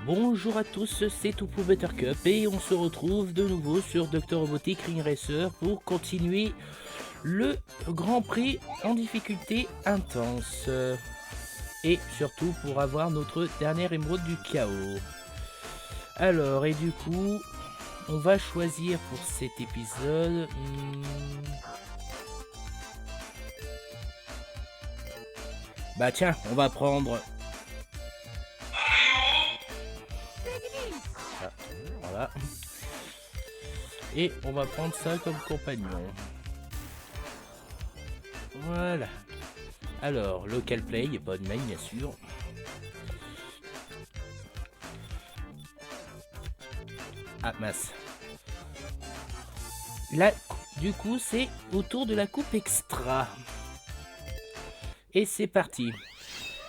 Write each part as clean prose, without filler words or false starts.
Bonjour à tous, c'est Toupou Buttercup et on se retrouve de nouveau sur Dr Robotic Ring Racer pour continuer le Grand Prix en difficulté intense. Et surtout pour avoir notre dernière émeraude du chaos. Alors, et du coup, on va choisir pour cet épisode... Bah tiens, on va prendre... Ah, voilà. Et on va prendre ça comme compagnon. Voilà. Alors, local play, pas de main bien sûr. Ah mince. Là, du coup, c'est autour de la coupe extra. Et c'est parti.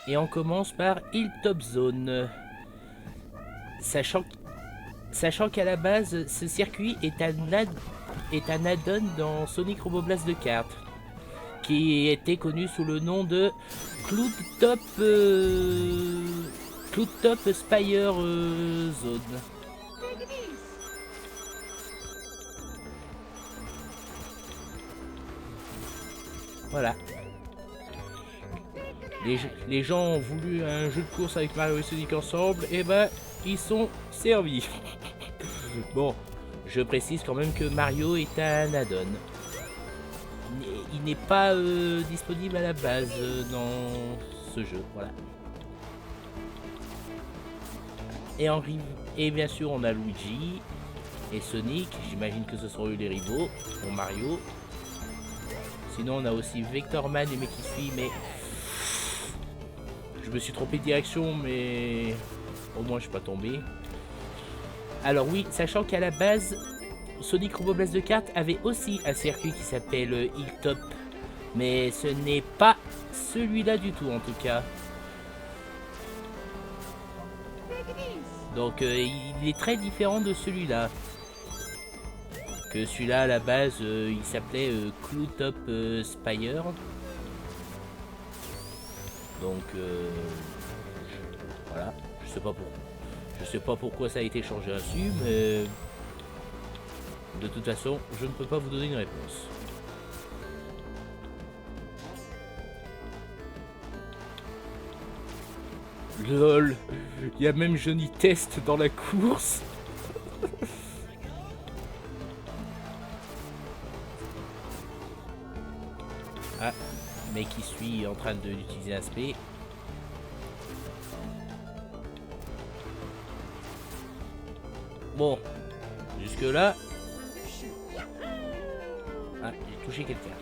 Et on commence par Hilltop Zone. Sachant qu'à la base, ce circuit est un add-on dans Sonic Robo Blast de cartes, qui était connu sous le nom de Cloudtop Spire Zone. Voilà. Les gens ont voulu un jeu de course avec Mario et Sonic ensemble, et ben ils sont servis. Bon, je précise quand même que Mario est un add-on. Il n'est pas disponible à la base dans ce jeu, voilà. Et bien sûr on a Luigi et Sonic, j'imagine que ce seront eux les rivaux pour Mario. Sinon on a aussi Vectorman et mec qui suit, mais je me suis trompé de direction, mais au moins je suis pas tombé. Alors oui, sachant qu'à la base, Sonic Robo Blast de cartes avait aussi un circuit qui s'appelle Hilltop, mais ce n'est pas celui-là du tout en tout cas. Donc il est très différent de celui-là. Que celui-là à la base, il s'appelait Cloudtop Spire. Donc voilà, je sais pas pourquoi ça a été changé ainsi, mais de toute façon, je ne peux pas vous donner une réponse. LOL, il y a même Johnny Test dans la course. Ah, mais qui suit en train d'utiliser un spé. Bon, jusque là. Ah, j'ai touché quelqu'un.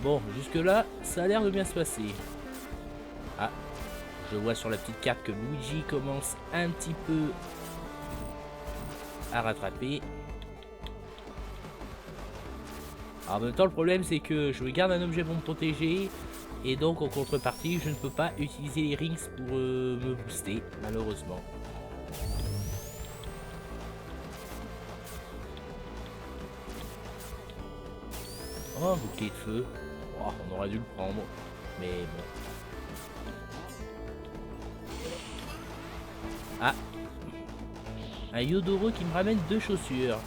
Bon, jusque là, ça a l'air de bien se passer. Ah, je vois sur la petite carte que Luigi commence un petit peu à rattraper. Alors, en même temps, le problème c'est que je me garde un objet pour me protéger. Et donc en contrepartie, je ne peux pas utiliser les rings pour me booster, malheureusement. Oh, un bouclier de feu. Oh, on aurait dû le prendre. Mais bon. Ah, un Yodoro qui me ramène 2 chaussures.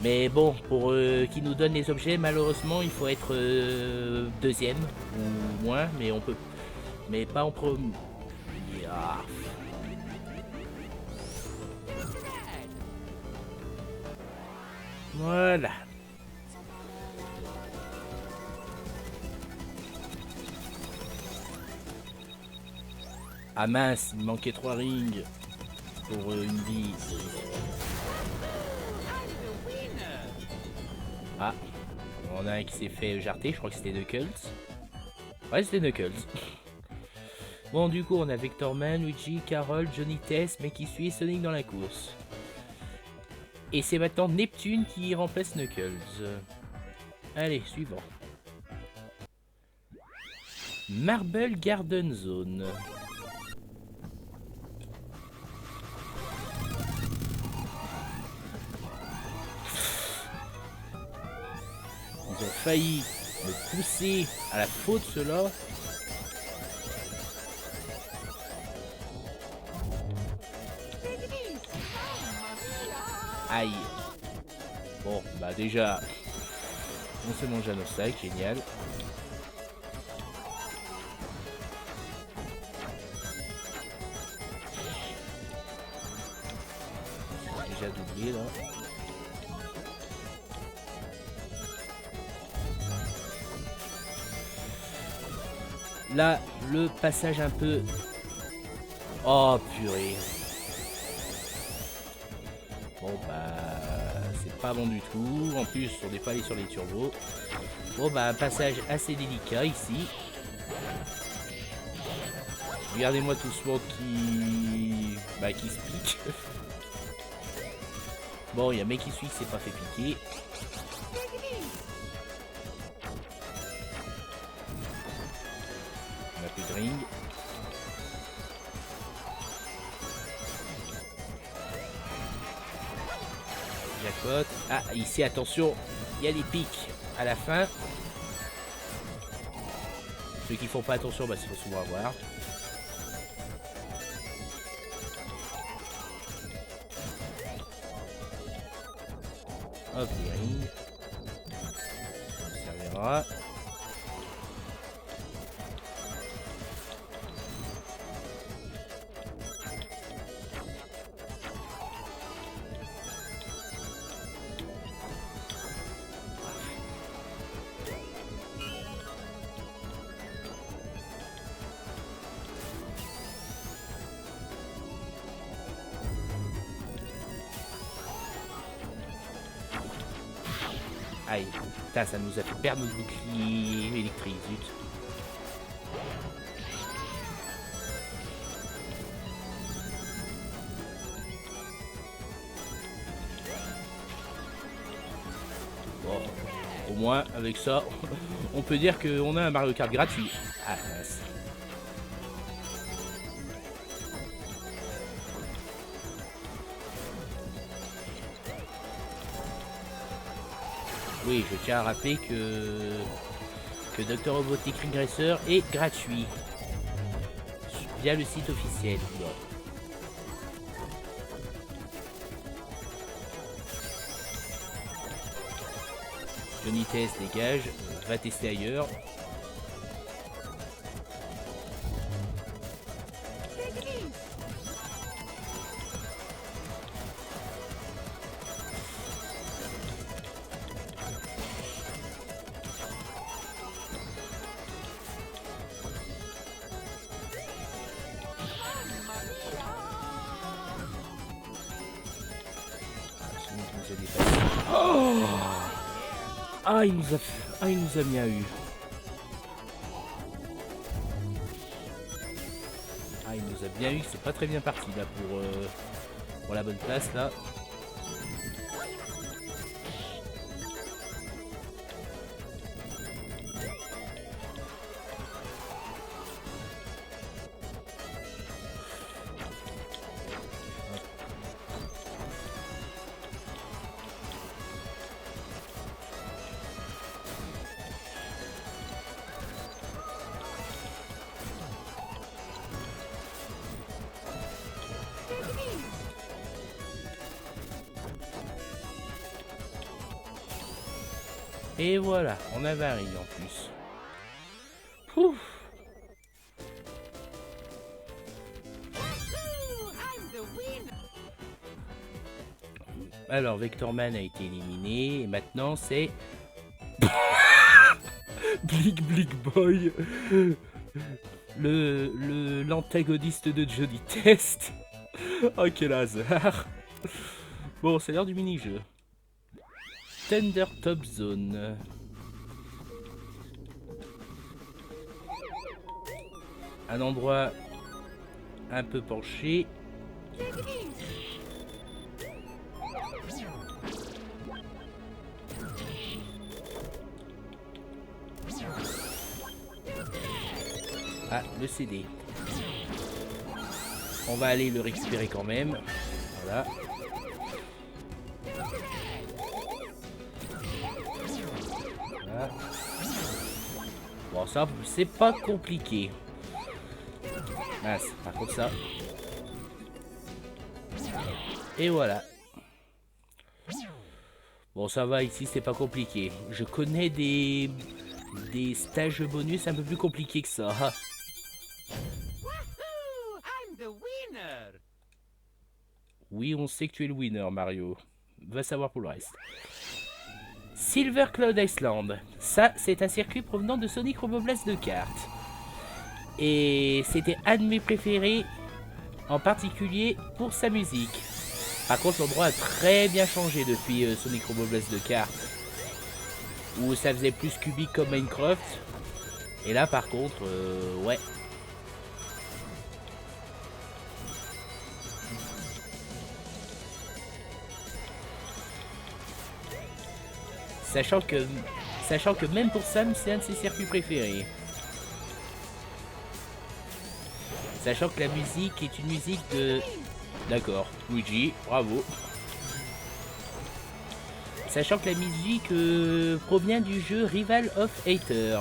Mais bon, pour qui nous donne les objets, malheureusement, il faut être deuxième ou moins, mais on peut, mais pas en premier. Ah. Voilà. Ah mince, il me manquait 3 rings pour une vie. Ah, on a un qui s'est fait jarter, je crois que c'était Knuckles. Ouais, c'était Knuckles. Bon, du coup, on a Vectorman, Luigi, Carol, Johnny Test, mais qui suit Sonic dans la course. Et c'est maintenant Neptune qui remplace Knuckles. Allez, suivant. Marble Garden Zone. Ils ont failli me pousser à la faute, ceux-là. Aïe. Bon, bah déjà, on s'est mangé un obstacle, génial. Déjà doublé là. Là, le passage un peu... Oh purée. Bon bah... c'est pas bon du tout. En plus, on n'est pas allé sur les turbos. Bon bah, un passage assez délicat ici. Regardez-moi tout ce monde qui... bah, qui se pique. Bon, il y a un mec qui suit qui s'est pas fait piquer. On a plus de ring. Jackpot. Ah, ici, attention, il y a des pics à la fin. Ceux qui font pas attention, bah, se font souvent avoir. Hop, les rings. Ça servira. Aïe, putain, ça nous a fait perdre notre bouclier électrique, zut. Bon, au moins, avec ça, on peut dire qu'on a un Mario Kart gratuit. Ah, mince. Oui, je tiens à rappeler que Dr Robotic Ring Racer est gratuit via le site officiel. Bon. Johnny Test dégage, va tester ailleurs. Oh, ah, il nous a bien eu. Ah, il nous a bien eu. C'est pas très bien parti là pour la bonne place là. Et voilà, on a varié en plus. Pouf. Alors, Vectorman a été éliminé. Et maintenant, c'est... Blick Blick Boy. L'antagoniste de Johnny Test. Oh, quel hasard. Bon, c'est l'heure du mini-jeu. Thunder Top Zone. Un endroit un peu penché. Ah, le CD. On va aller le récupérer quand même. Voilà. Voilà. Bon, ça, c'est pas compliqué. Mince, par contre ça. Et voilà. Bon, ça va, ici, c'est pas compliqué. Je connais des stages bonus un peu plus compliqués que ça. Oui, on sait que tu es le winner, Mario. Va savoir pour le reste. Silver Cloud Island. Ça, c'est un circuit provenant de Sonic Roboblast de cartes. Et c'était un de mes préférés, en particulier pour sa musique. Par contre, l'endroit a très bien changé depuis Sonic Roboblast de cartes, où ça faisait plus cubique comme Minecraft. Et là, par contre, ouais. Sachant que même pour Sam, c'est un de ses circuits préférés. Sachant que la musique est une musique de... D'accord, Luigi, bravo. Sachant que la musique provient du jeu Rival of Hater.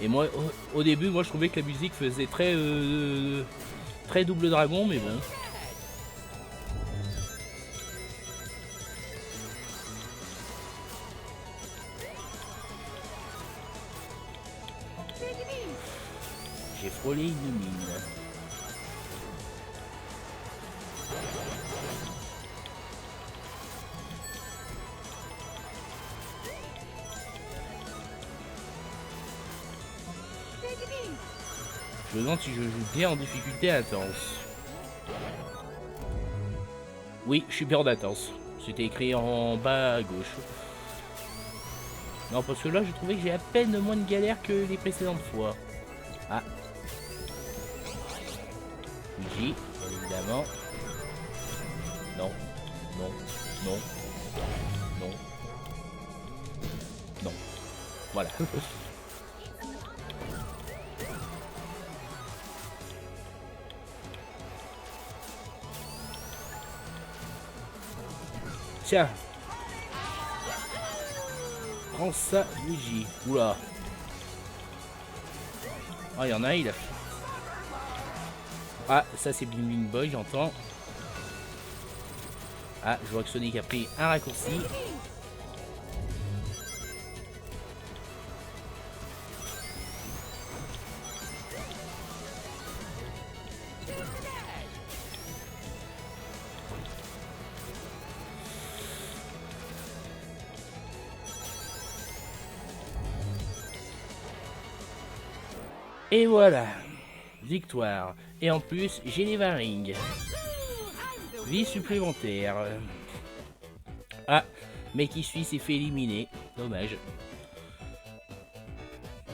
Et moi, au début, moi je trouvais que la musique faisait très Double Dragon, mais bon. J'ai frôlé une mine. Je me demande si je joue bien en difficulté intense. Oui, je suis bien en intense. C'était écrit en bas à gauche. Non, parce que là, je trouvais que j'ai à peine moins de galère que les précédentes fois. Ah. Luigi, évidemment. Non, non, non, non, non. Voilà. Tiens. Prends ça, Luigi. Oula. Ah, il y en a un, il a... Ah, ça c'est Bling Bling Boy, j'entends. Ah, je vois que Sonic a pris un raccourci. Et voilà, victoire. Et en plus, j'ai les 20 rings. Vie supplémentaire. Ah, mais qui suit s'est fait éliminer. Dommage.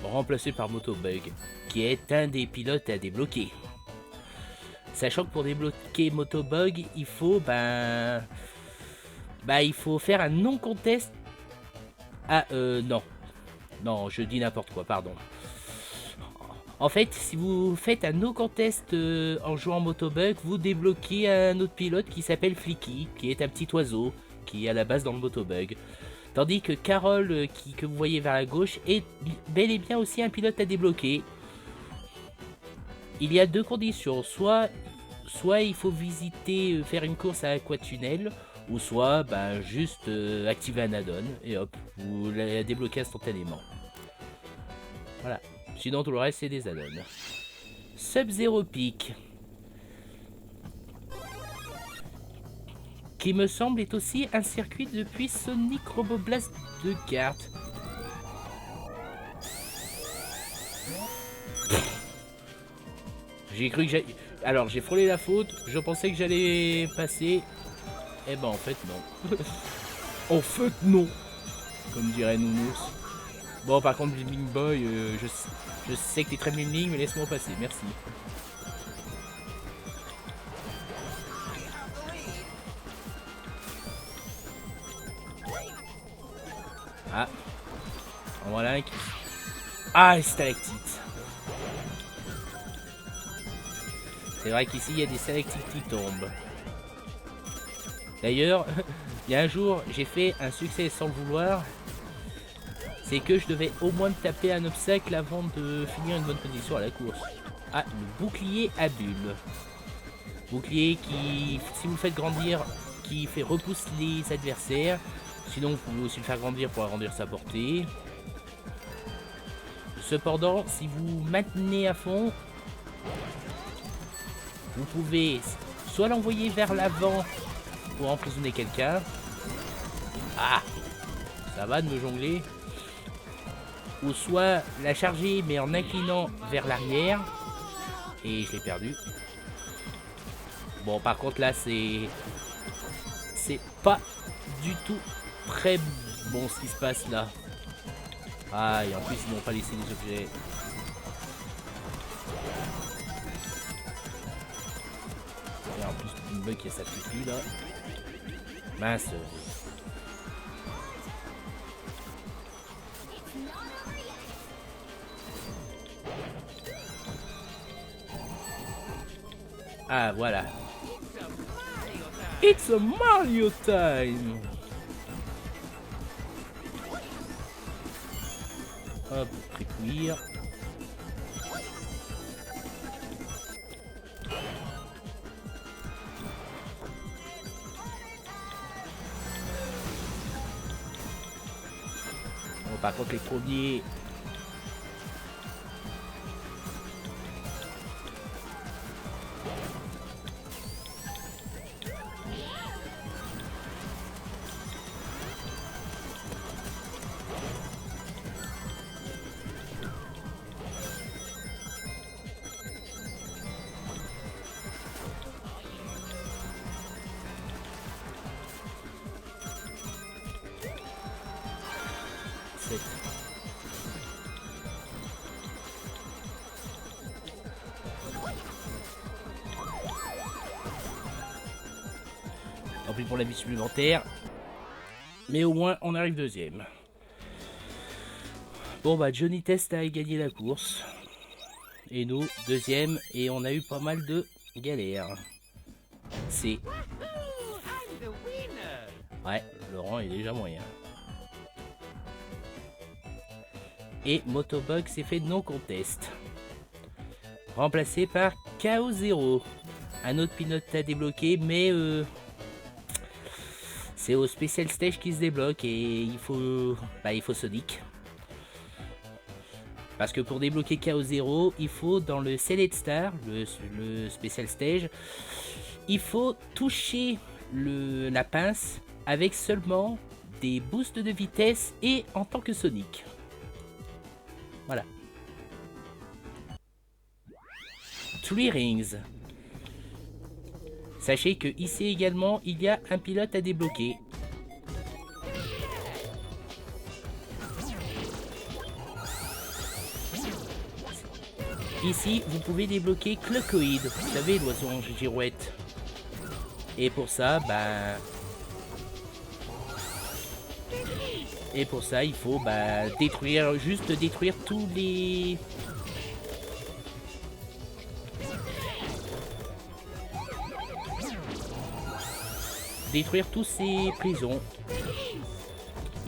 Remplacé par Motobug, qui est un des pilotes à débloquer. Sachant que pour débloquer Motobug, il faut, il faut faire un non-contest. Ah, non. Non, je dis n'importe quoi, pardon. En fait, si vous faites un no contest en jouant Motobug, vous débloquez un autre pilote qui s'appelle Flicky, qui est un petit oiseau qui est à la base dans le Motobug. Tandis que Carol, que vous voyez vers la gauche, est bel et bien aussi un pilote à débloquer. Il y a deux conditions, soit il faut visiter, faire une course à Aquatunnel, ou soit juste activer un add-on, et hop, vous la débloquez instantanément. Voilà. Sinon, tout le reste, c'est des add-ons. Sub-Zero Peak. Qui me semble est aussi un circuit depuis Sonic Roboblast de cartes. J'ai cru que j'allais... Alors, j'ai frôlé la faute. Je pensais que j'allais passer. Eh ben, en fait, non. En fait, non. Comme dirait Nounous. Bon, par contre, Bling Boy, je sais que t'es très Bling, mais laisse-moi passer, merci. Ah. En voilà un qui... Ah, stalactite. C'est vrai qu'ici, il y a des stalactites qui tombent. D'ailleurs, il y a un jour, j'ai fait un succès sans le vouloir. C'est que je devais au moins me taper un obstacle avant de finir une bonne position à la course. Ah, le bouclier à bulles. Bouclier qui, si vous le faites grandir, qui fait repousser les adversaires. Sinon, vous pouvez aussi le faire grandir pour agrandir sa portée. Cependant, si vous maintenez à fond, vous pouvez soit l'envoyer vers l'avant pour emprisonner quelqu'un. Ah, ça va de me jongler. Ou soit la charger mais en inclinant vers l'arrière. Et je l'ai perdu. Bon, par contre là c'est pas du tout très bon ce qui se passe là. Ah, et en plus ils n'ont pas laissé les objets. Et en plus une bug qui a sa pupille là. Mince. Ah voilà. It's a Mario time. Hop, précuire. Bon, par contre les premiers. Tant pis pour la vie supplémentaire. Mais au moins on arrive deuxième. Bon bah Johnny Test a gagné la course. Et nous, deuxième. Et on a eu pas mal de galères. C'est... Ouais, Laurent est déjà moyen. Et Motobug s'est fait non contest. Remplacé par Chaos Zero. Un autre pilote à débloquer, mais c'est au Special Stage qui se débloque et il faut Sonic. Parce que pour débloquer Chaos Zero, il faut dans le Select Star, le Special Stage, il faut toucher la pince avec seulement des boosts de vitesse et en tant que Sonic. Voilà. 3 rings. Sachez que ici également, il y a un pilote à débloquer. Ici, vous pouvez débloquer Clocoid, vous savez, l'oiseau en girouette. Et pour ça, il faut détruire tous les... Détruire tous ces prisons.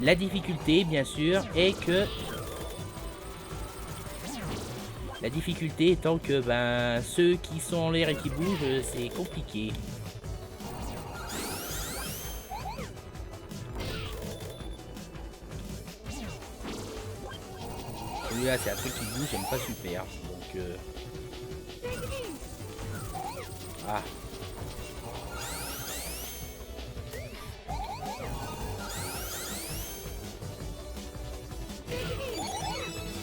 La difficulté, bien sûr, est que... La difficulté étant que ceux qui sont en l'air et qui bougent, c'est compliqué. Celui-là, c'est un truc qui bouge, j'aime pas super. Donc... Ah.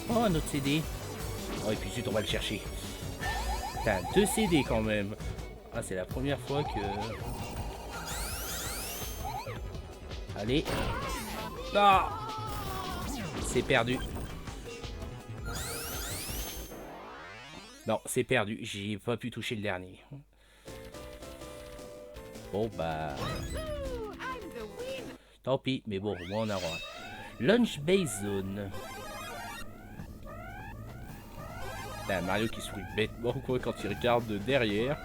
Oh, un autre CD. Oh, et puis ensuite, on va le chercher. Putain, 2 CD quand même. Ah, c'est la première fois que... Allez. Ah, c'est perdu. Non, c'est perdu. J'ai pas pu toucher le dernier. Bon, tant pis, mais bon, au moins on a droit. Launch Base Zone. Putain, Mario qui sourit bêtement quoi quand il regarde de derrière.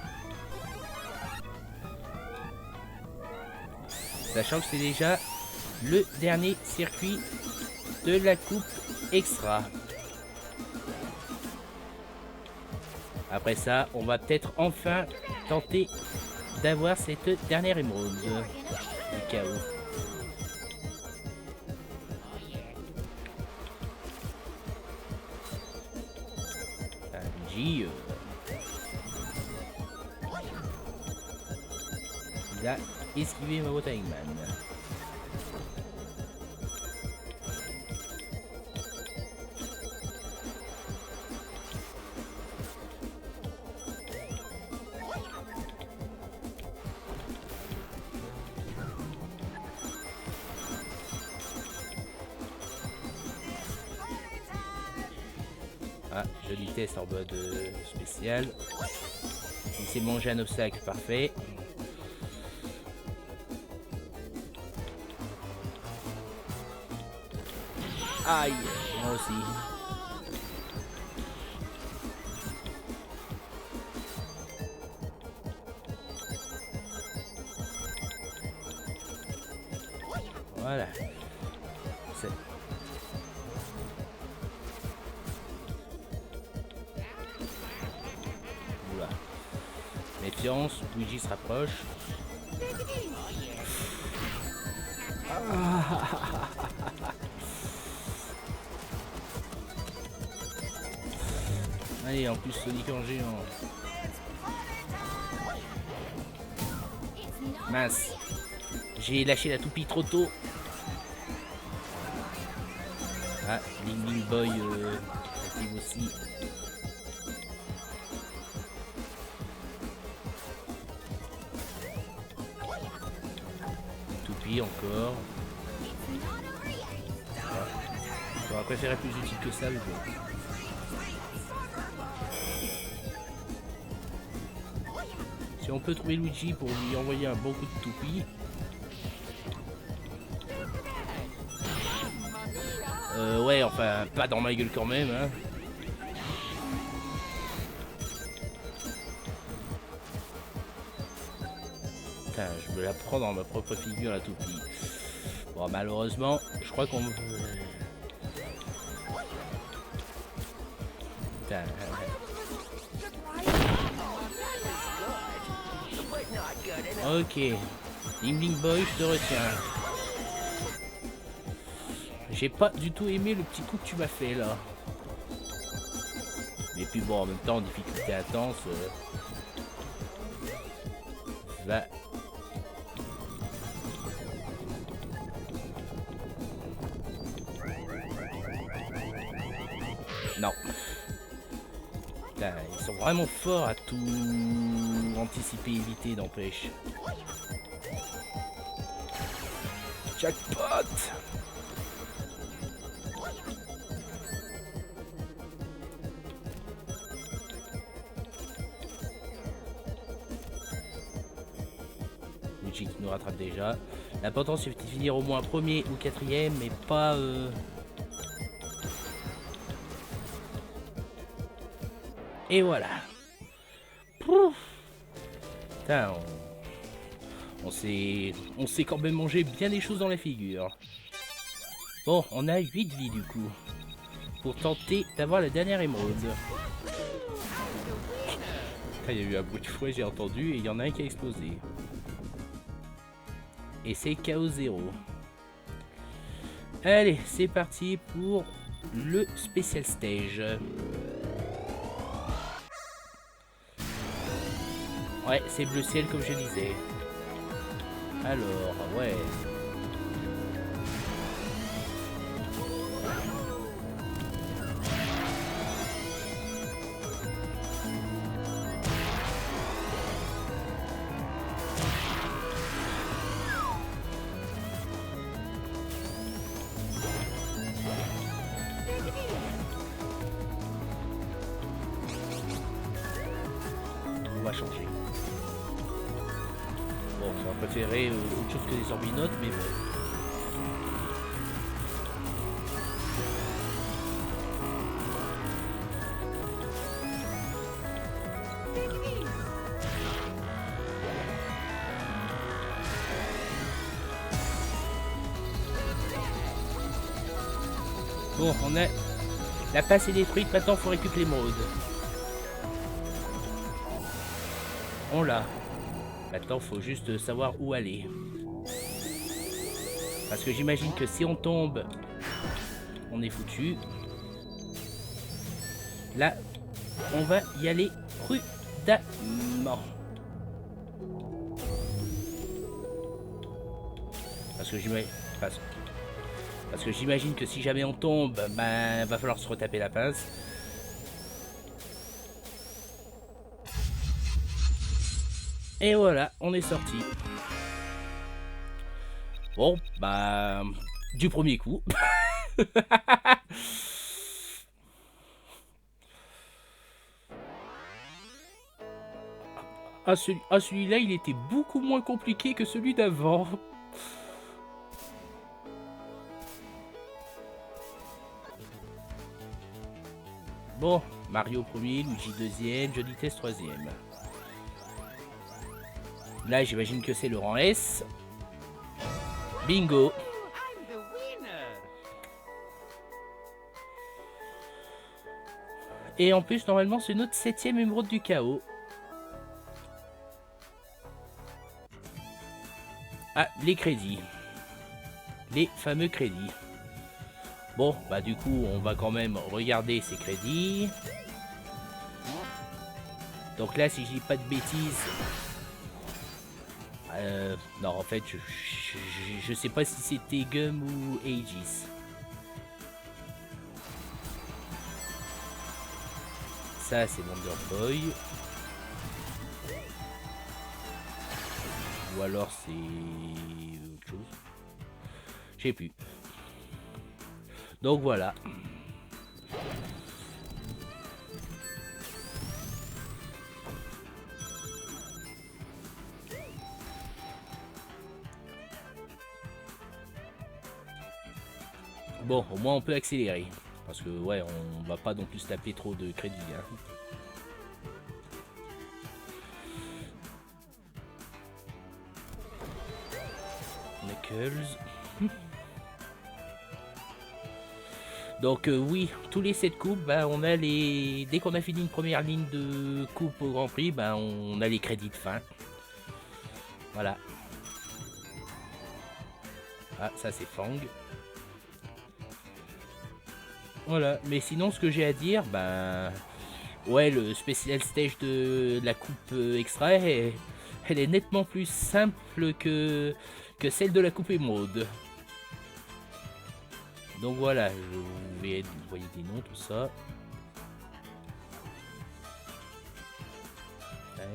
Sachant que c'est déjà le dernier circuit de la coupe extra. Après ça, on va peut-être enfin tenter d'avoir cette dernière émeraude. Au cas où. Luigi, il a esquivé ma boîte à Eggman. Ah, joli test en mode spécial. Il s'est mangé un obstacle, parfait. Aïe, moi aussi. Voilà. Oula. Méfiance, Luigi se rapproche. Allez, en plus Sonic en géant. Mince. J'ai lâché la toupie trop tôt. Ah, Ling Boy active aussi. Toupie encore. J'aurais préféré plus utile que ça, mais bon. Si on peut trouver Luigi pour lui envoyer un bon coup de toupie. Ouais, enfin, pas dans ma gueule quand même, hein. Putain, je me la prends dans ma propre figure, la toupie. Bon, malheureusement, je crois qu'on me... Putain. Ok. Ling Boy, je te retiens. J'ai pas du tout aimé le petit coup que tu m'as fait là. Et puis bon, en même temps, difficulté intense. Va. Non. Putain, ils sont vraiment forts à tout anticiper, éviter, d'empêche. Jackpot! Luigi qui nous rattrape déjà. L'important c'est de finir au moins premier ou quatrième, mais pas... Et voilà. Pouf. Putain, on s'est quand même mangé bien des choses dans la figure. Bon, on a 8 vies du coup. Pour tenter d'avoir la dernière émeraude. Il y a eu un bruit de fouet, j'ai entendu, et il y en a un qui a explosé. Et c'est KO 0. Allez, c'est parti pour le Special Stage. Ouais, c'est bleu ciel comme je disais. Alors, ouais. On va changer. Bon, j'aurais préféré autre chose que des orbinotes, mais bon. Bon, on a... La passe est détruite, maintenant il faut récupérer l'émeraude. On l'a. Maintenant, faut juste savoir où aller. Parce que j'imagine que si on tombe, on est foutu. Là, on va y aller prudemment. Parce que j'imagine que si jamais on tombe, ben va falloir se retaper la pince. Et voilà, on est sorti. Bon, bah du premier coup. Celui-là, il était beaucoup moins compliqué que celui d'avant. Bon, Mario premier, Luigi deuxième, Johnny Test troisième. Là, j'imagine que c'est le rang S. Bingo. Et en plus, normalement, c'est notre 7ème émeraude du chaos. Ah, les crédits. Les fameux crédits. Bon, bah du coup, on va quand même regarder ces crédits. Donc là, si je dis pas de bêtises... non, en fait, je sais pas si c'était Gum ou Aegis. Ça, c'est Wonder Boy. Ou alors c'est autre chose. Je sais plus. Donc voilà. Bon, au moins on peut accélérer. Parce que ouais, on va pas non plus taper trop de crédits. Hein. Knuckles. Donc oui, tous les 7 coupes, bah, on a les... Dès qu'on a fini une première ligne de coupe au Grand Prix, bah, on a les crédits de fin. Voilà. Ah, ça c'est Fang. Voilà, mais sinon ce que j'ai à dire, bah... Ouais, le spécial stage de la coupe extra, elle est nettement plus simple que celle de la coupe émeraude. Donc voilà, vous voyez des noms, tout ça. Tac.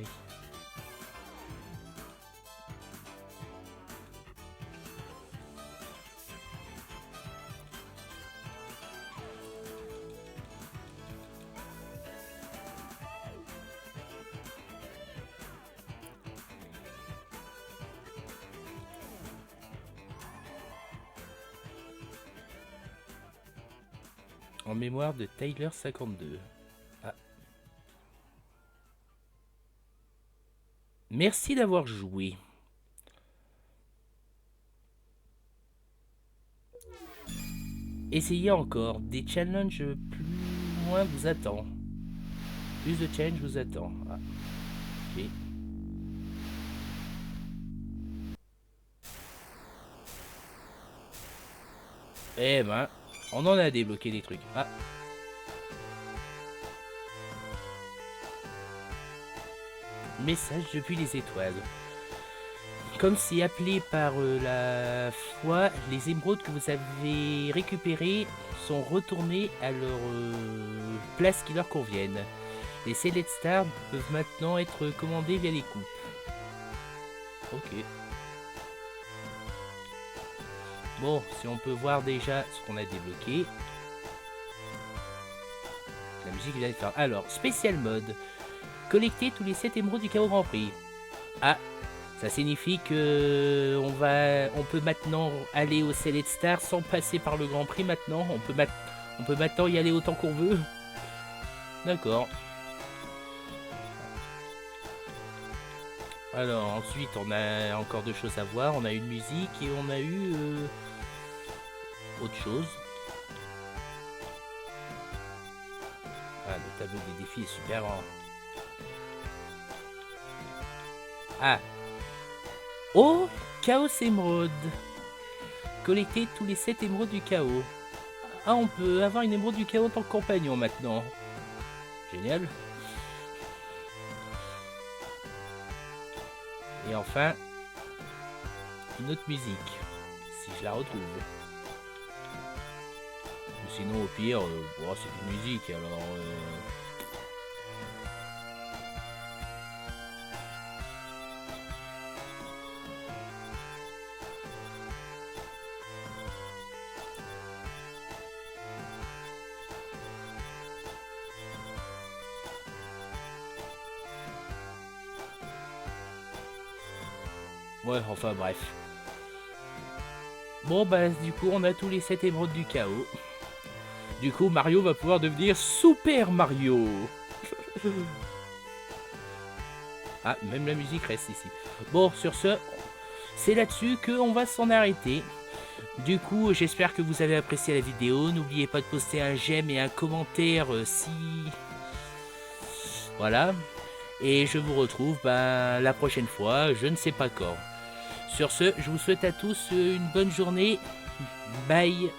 En mémoire de Tyler 52. Ah. Merci d'avoir joué. Essayez encore. Des challenges plus loin vous attend. Plus de challenge vous attend. Ah. Ok. Eh ben, on en a débloqué des trucs. Ah. Message depuis les étoiles. Comme c'est appelé par la foi, les émeraudes que vous avez récupérées sont retournées à leur place qui leur conviennent. Les Select Stars peuvent maintenant être commandés via les coupes. Ok. Bon, si on peut voir déjà ce qu'on a débloqué. La musique vient de faire. Alors, spécial mode. Collecter tous les 7 émeraudes du chaos Grand Prix. Ah, ça signifie que on peut maintenant aller au Select Star sans passer par le Grand Prix maintenant. On peut maintenant y aller autant qu'on veut. D'accord. Alors ensuite on a encore deux choses à voir. On a une musique et on a eu autre chose. Ah, le tableau des défis est super grand. Ah, Oh, Chaos Émeraude. Collecter tous les 7 émeraudes du chaos. Ah, on peut avoir une émeraude du chaos en tant que compagnon maintenant. Génial. Et enfin, une autre musique, si je la retrouve. Sinon, au pire, bon, c'est une musique, alors... Ouais, enfin bref. Bon, bah, du coup, on a tous les 7 émeraudes du chaos. Du coup, Mario va pouvoir devenir Super Mario. Ah, même la musique reste ici. Bon, sur ce, c'est là-dessus qu'on va s'en arrêter. Du coup, j'espère que vous avez apprécié la vidéo. N'oubliez pas de poster un j'aime et un commentaire si... Voilà. Et je vous retrouve la prochaine fois, je ne sais pas quand. Sur ce, je vous souhaite à tous une bonne journée. Bye.